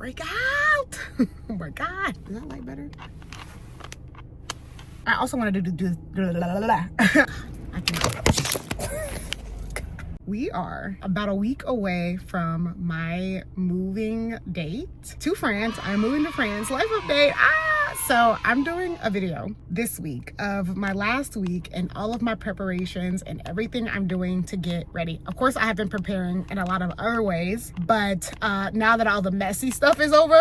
break out. Oh my God. Is that light better? I also wanted to do I can. We are about a week away from my moving date to France. I'm moving to France. Life update. So I'm doing a video this week of my last week and all of my preparations and everything I'm doing to get ready. Of course, I have been preparing in a lot of other ways, but now that all the messy stuff is over,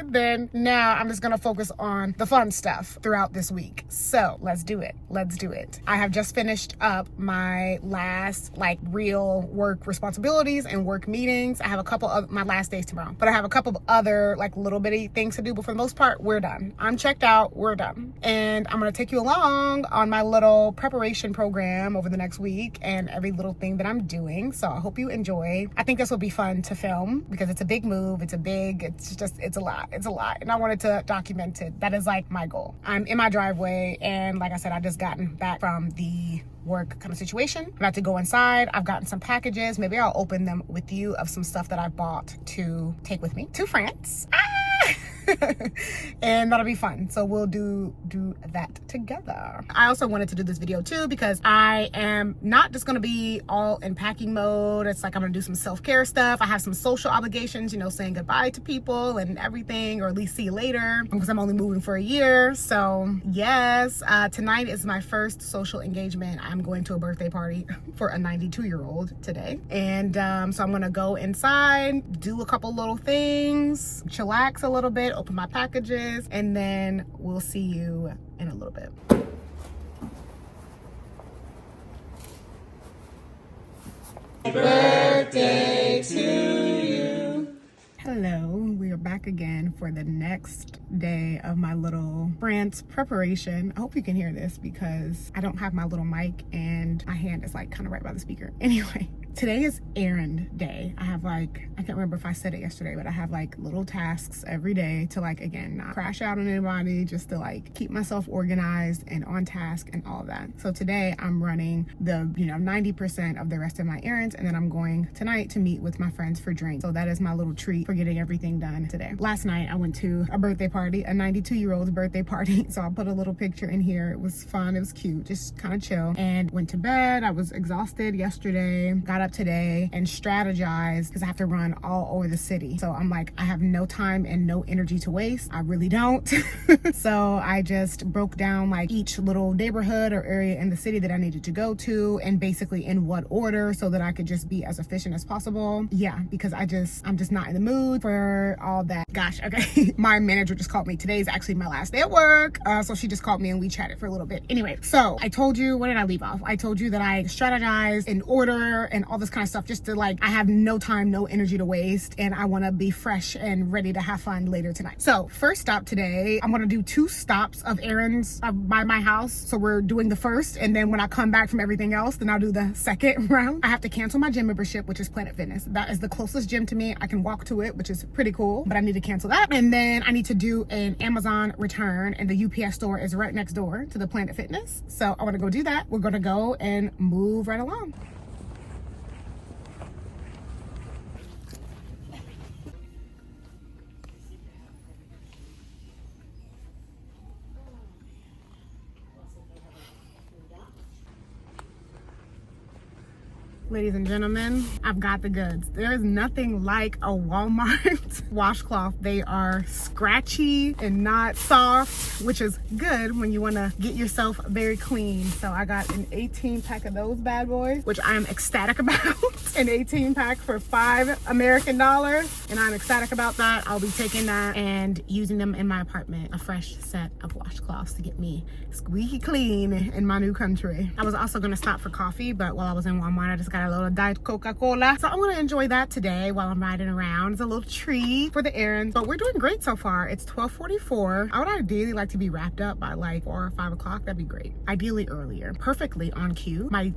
then now I'm just gonna focus on the fun stuff throughout this week. So let's do it. Let's do it. I have just finished up my last real work responsibilities and work meetings. I have a couple of my last days tomorrow, but I have a couple of other little bitty things to do, but for the most part, we're done. I'm checked out, we're done. And I'm gonna take you along on my little preparation program over the next week and every little thing that I'm doing. So I hope you enjoy. I think this will be fun to film because it's a big move. It's a lot. And I wanted to document it. That is my goal. I'm in my driveway and like I said, I just gotten back from the work kind of situation. I'm about to go inside. I've gotten some packages. Maybe I'll open them with you of some stuff that I bought to take with me to France. And that'll be fun. So we'll do that together. I also wanted to do this video too because I am not just gonna be all in packing mode. It's I'm gonna do some self-care stuff. I have some social obligations, saying goodbye to people and everything, or at least see you later, because I'm only moving for a year. So yes, tonight is my first social engagement. I'm going to a birthday party for a 92-year-old today. And so I'm gonna go inside, do a couple little things, chillax a little bit, open my packages, and then we'll see you in a little bit. Happy birthday to you. Hello, we are back again for the next day of my little France preparation. I hope you can hear this because I don't have my little mic and my hand is kind of right by the speaker. Anyway. Today is errand day. I have I can't remember if I said it yesterday, but I have little tasks every day to again, not crash out on anybody, just to keep myself organized and on task and all of that. So today I'm running the, 90% of the rest of my errands, and then I'm going tonight to meet with my friends for drinks. So that is my little treat for getting everything done today. Last night I went to a birthday party, a 92-year-old's birthday party. So I'll put a little picture in here. It was fun, it was cute, just kind of chill, and went to bed. I was exhausted yesterday, got up today and strategize because I have to run all over the city. So I'm I have no time and no energy to waste. I really don't. So I just broke down each little neighborhood or area in the city that I needed to go to, and basically in what order, so that I could just be as efficient as possible. Yeah, because I'm just not in the mood for all that. Gosh, okay. My manager just called me. Today is actually my last day at work. So she just called me and we chatted for a little bit. Anyway, so I told you, what did I leave off? I told you that I strategized in order and all this kind of stuff, just to I have no time, no energy to waste, and I want to be fresh and ready to have fun later tonight. So first stop today, I'm going to do 2 stops of errands by my house. So we're doing the first, and then when I come back from everything else, then I'll do the second round. I have to cancel my gym membership, which is Planet Fitness. That is the closest gym to me. I can walk to it, which is pretty cool, but I need to cancel that. And then I need to do an Amazon return, and the UPS store is right next door to the Planet Fitness. So I want to go do that. We're going to go and move right along. Ladies and gentlemen, I've got the goods. There is nothing like a Walmart washcloth. They are scratchy and not soft, which is good when you want to get yourself very clean. So I got an 18 pack of those bad boys, which I am ecstatic about. An 18 pack for $5 American, and I'm ecstatic about that. I'll be taking that and using them in my apartment. A fresh set of washcloths to get me squeaky clean in my new country. I was also gonna stop for coffee, but while I was in Walmart, I just got a little Diet Coca-Cola. So I'm gonna enjoy that today while I'm riding around. It's a little treat for the errands, but we're doing great so far. It's 12:44. I would ideally like to be wrapped up by 4 or 5 o'clock. That'd be great. Ideally earlier. Perfectly on cue. My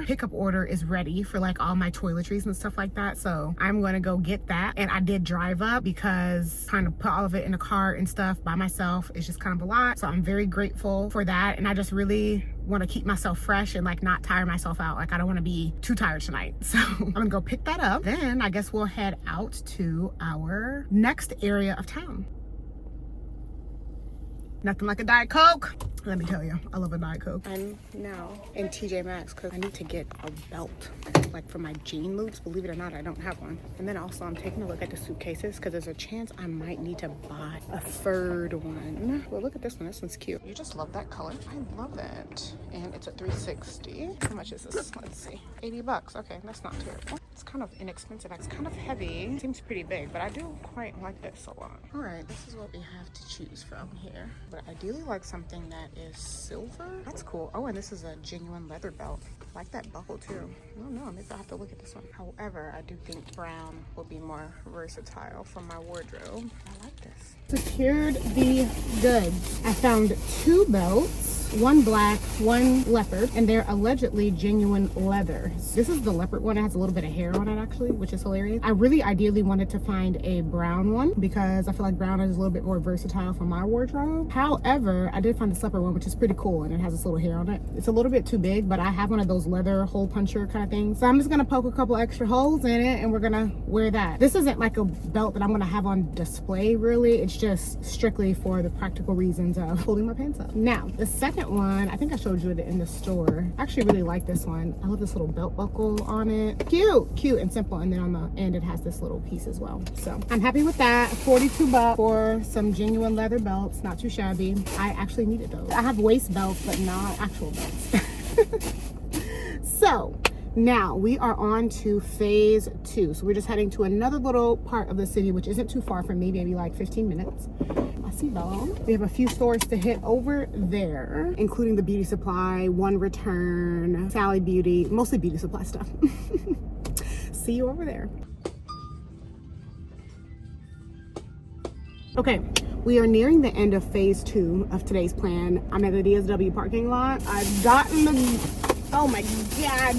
pickup order is ready for all my toiletries and stuff like that. So I'm gonna go get that. And I did drive up because trying to put all of it in a car and stuff by myself is just kind of a lot. So I'm very grateful for that. And I just really want to keep myself fresh and like not tire myself out. Like I don't want to be too tired tonight. So I'm gonna go pick that up. Then I guess we'll head out to our next area of town. Nothing like a Diet Coke. Let me tell you, I love a Diet Coke. I'm now in TJ Maxx because I need to get a belt, like for my jean loops. Believe it or not, I don't have one. And then also I'm taking a look at the suitcases because there's a chance I might need to buy a third one. Well, look at this one. This one's cute. You just love that color. I love it. And it's a 360. How much is this? Let's see. 80 bucks. Okay, that's not terrible. It's kind of inexpensive. It's kind of heavy. It seems pretty big, but I do quite like this a lot. All right, this is what we have to choose from here. But ideally like something that is silver. That's cool. Oh, and this is a genuine leather belt. I like that buckle too. I don't know, maybe I'll have to look at this one. However, I do think brown will be more versatile for my wardrobe. I like this. Secured the goods. I found 2 belts. One black, one leopard, and they're allegedly genuine leather. This is the leopard one. It has a little bit of hair on it actually, which is hilarious. I really ideally wanted to find a brown one because I feel like brown is a little bit more versatile for my wardrobe. However, I did find the leopard one, which is pretty cool, and it has this little hair on it. It's a little bit too big, but I have one of those leather hole puncher kind of things. So I'm just gonna poke a couple extra holes in it and we're gonna wear that. This isn't like a belt that I'm gonna have on display really. It's just strictly for the practical reasons of holding my pants up. Now, the second one, I think I showed you it in the store. I actually really like this one. I love this little belt buckle on it. Cute and simple. And then on the end, it has this little piece as well. So I'm happy with that. 42 bucks for some genuine leather belts. Not too shabby. I actually needed those. I have waist belts, but not actual belts. So now we are on to phase 2. So we're just heading to another little part of the city, which isn't too far from me, maybe like 15 minutes. I see Bella. We have a few stores to hit over there, including the beauty supply, One Return, Sally Beauty, mostly beauty supply stuff. See you over there. Okay, we are nearing the end of phase 2 of today's plan. I'm at the DSW parking lot. I've gotten the, oh my God.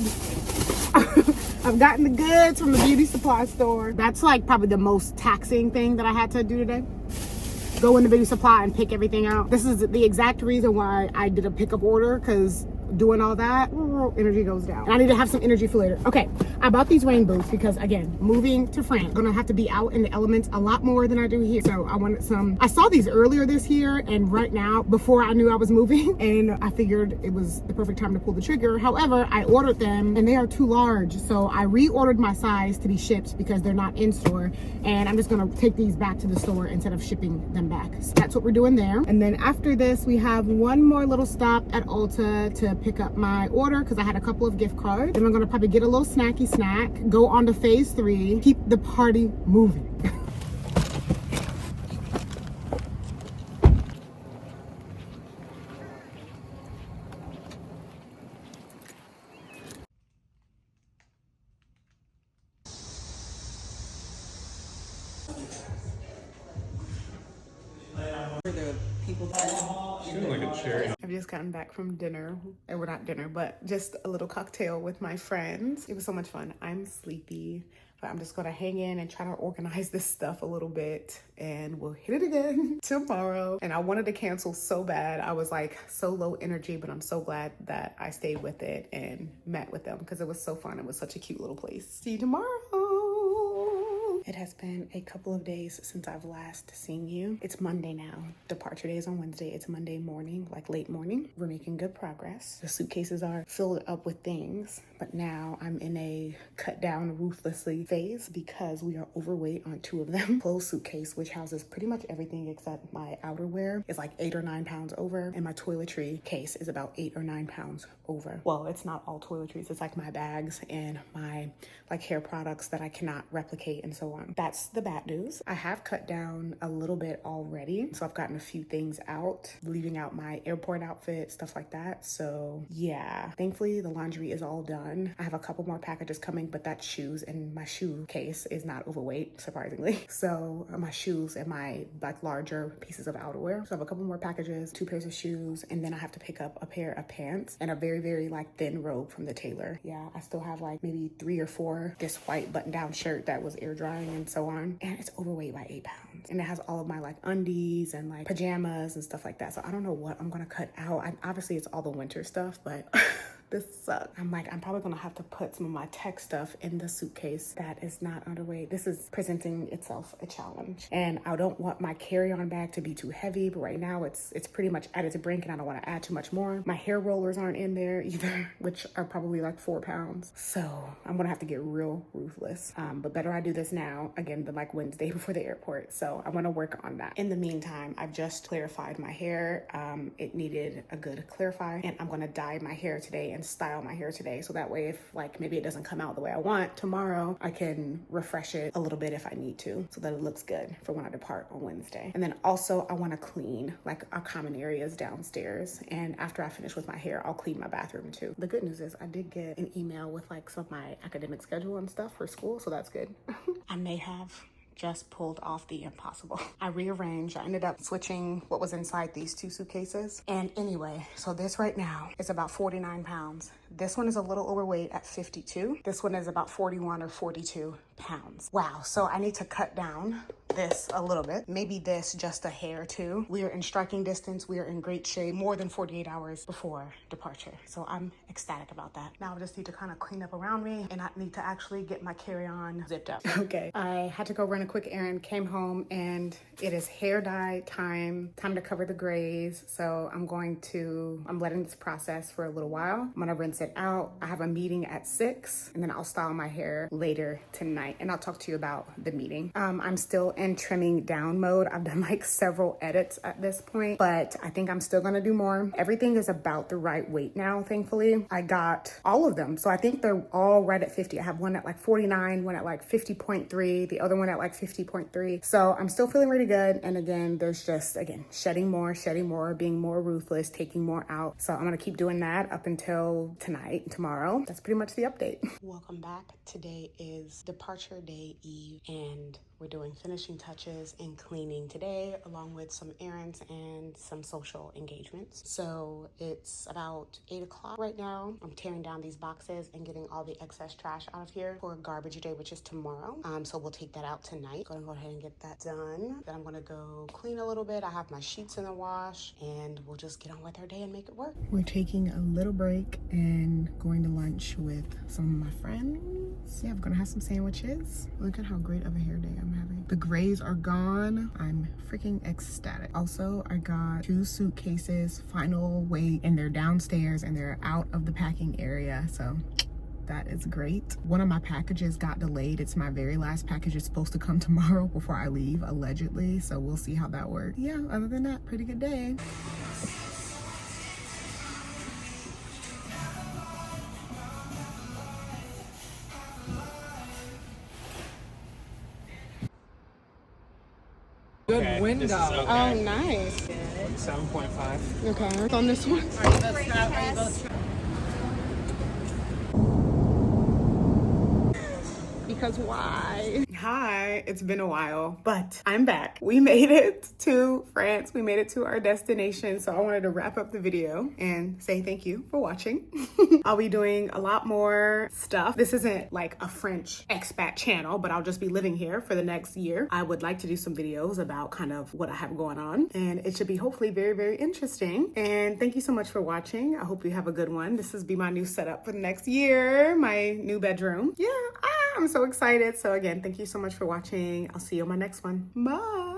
I've gotten the goods from the beauty supply store. That's like probably the most taxing thing that I had to do today. Go in the beauty supply and pick everything out. This is the exact reason why I did a pickup order, because doing all that, energy goes down. And I need to have some energy for later. Okay, I bought these rain boots because, again, moving to France, I'm gonna have to be out in the elements a lot more than I do here. So I wanted some. I saw these earlier this year and right now, before I knew I was moving, and I figured it was the perfect time to pull the trigger. However, I ordered them and they are too large. So I reordered my size to be shipped because they're not in store. And I'm just gonna take these back to the store instead of shipping them back. So that's what we're doing there. And then after this, we have one more little stop at Ulta to pick up my order because I had a couple of gift cards. Then I'm gonna probably get a little snacky snack, go on to phase 3, keep the party moving. I've just gotten back from dinner, and we're not dinner, but just a little cocktail with my friends. It was so much fun. I'm sleepy, but I'm just gonna hang in and try to organize this stuff a little bit, and we'll hit it again tomorrow. And I wanted to cancel so bad. I was like so low energy, but I'm so glad that I stayed with it and met with them because it was so fun. It was such a cute little place. See you tomorrow. It has been a couple of days since I've last seen you. It's Monday now. Departure day is on Wednesday. It's Monday morning, like late morning. We're making good progress. The suitcases are filled up with things, but now I'm in a cut down ruthlessly phase because we are overweight on 2 of them. Closed suitcase, which houses pretty much everything except my outerwear, is like 8 or 9 pounds over, and my toiletry case is about 8 or 9 pounds over. Well, it's not all toiletries. It's like my bags and my like hair products that I cannot replicate and so on. That's the bad news. I have cut down a little bit already. So I've gotten a few things out, leaving out my airport outfit, stuff like that. So yeah, thankfully the laundry is all done. I have a couple more packages coming, but that's shoes, and my shoe case is not overweight, surprisingly. So my shoes and my like larger pieces of outerwear. So I have a couple more packages, 2 pairs of shoes, and then I have to pick up a pair of pants and a very, very like thin robe from the tailor. Yeah, I still have like maybe 3 or 4. This white button down shirt that was air drying traveling and so on. And it's overweight by 8 pounds. And it has all of my like undies and like pajamas and stuff like that. So I don't know what I'm gonna cut out. Obviously it's all the winter stuff, but this sucks. I'm probably gonna have to put some of my tech stuff in the suitcase that is not underweight. This is presenting itself a challenge. And I don't want my carry-on bag to be too heavy, but right now it's pretty much at its brink and I don't wanna add too much more. My hair rollers aren't in there either, which are probably like 4 pounds. So I'm gonna have to get real ruthless. But better I do this now, again, than like Wednesday before the airport. So I'm gonna work on that. In the meantime, I've just clarified my hair. It needed a good clarify, and I'm gonna dye my hair today and style my hair today. So that way, if like maybe it doesn't come out the way I want tomorrow, I can refresh it a little bit if I need to, so that it looks good for when I depart on Wednesday. And then also I wanna clean like our common areas downstairs. And after I finish with my hair, I'll clean my bathroom too. The good news is I did get an email with like some of my academic schedule and stuff for school, so that's good. I may have just pulled off the impossible. I rearranged. I ended up switching what was inside these 2 suitcases. And anyway, so this right now is about 49 pounds. This one is a little overweight at 52. This one is about 41 or 42 pounds. Wow, so I need to cut down this a little bit. Maybe this just a hair too. We are in striking distance. We are in great shape, more than 48 hours before departure. So I'm ecstatic about that. Now I just need to kind of clean up around me, and I need to actually get my carry-on zipped up. Okay, I had to go run a quick errand, came home, and it is hair dye time to cover the grays. So I'm letting this process for a little while. I'm gonna rinse it out. I have a meeting at 6, and then I'll style my hair later tonight, and I'll talk to you about the meeting. I'm still in trimming down mode. I've done like several edits at this point, but I think I'm still gonna do more. Everything is about the right weight now, thankfully. I got all of them, so I think they're all right at 50. I have one at like 49, one at like 50.3, the other one at like 50.3. So I'm still feeling really good. And again, there's just, shedding more, being more ruthless, taking more out. So I'm gonna keep doing that up until tonight and tomorrow. That's pretty much the update. Welcome back. Today is departure day eve, and we're doing finishing touches and cleaning today, along with some errands and some social engagements. So it's about 8 o'clock right now. I'm tearing down these boxes and getting all the excess trash out of here for garbage day, which is tomorrow. So we'll take that out tonight. Gonna go ahead and get that done. Then I'm gonna go clean a little bit. I have my sheets in the wash, and we'll just get on with our day and make it work. We're taking a little break and going to lunch with some of my friends. Yeah, I'm gonna have some sandwiches. Look at how great of a hair day I'm having. The grays are gone. I'm freaking ecstatic. Also, I got 2 suitcases, final weight, and they're downstairs and they're out of the packing area. So that is great. One of my packages got delayed. It's my very last package. It's supposed to come tomorrow before I leave, allegedly. So we'll see how that works. Yeah, other than that, pretty good day. Good Okay, window. this is okay. Oh, nice. 7.5. Okay, it's on this one. Because why? Hi, it's been a while, but I'm back. We made it to France. We made it to our destination. So I wanted to wrap up the video and say thank you for watching. I'll be doing a lot more stuff. This isn't like a French expat channel, but I'll just be living here for the next year. I would like to do some videos about kind of what I have going on, and it should be hopefully very, very interesting. And thank you so much for watching. I hope you have a good one. This will be my new setup for the next year, my new bedroom. Yeah, I'm so excited. So again, thank you so much for watching. I'll see you on my next one. Bye.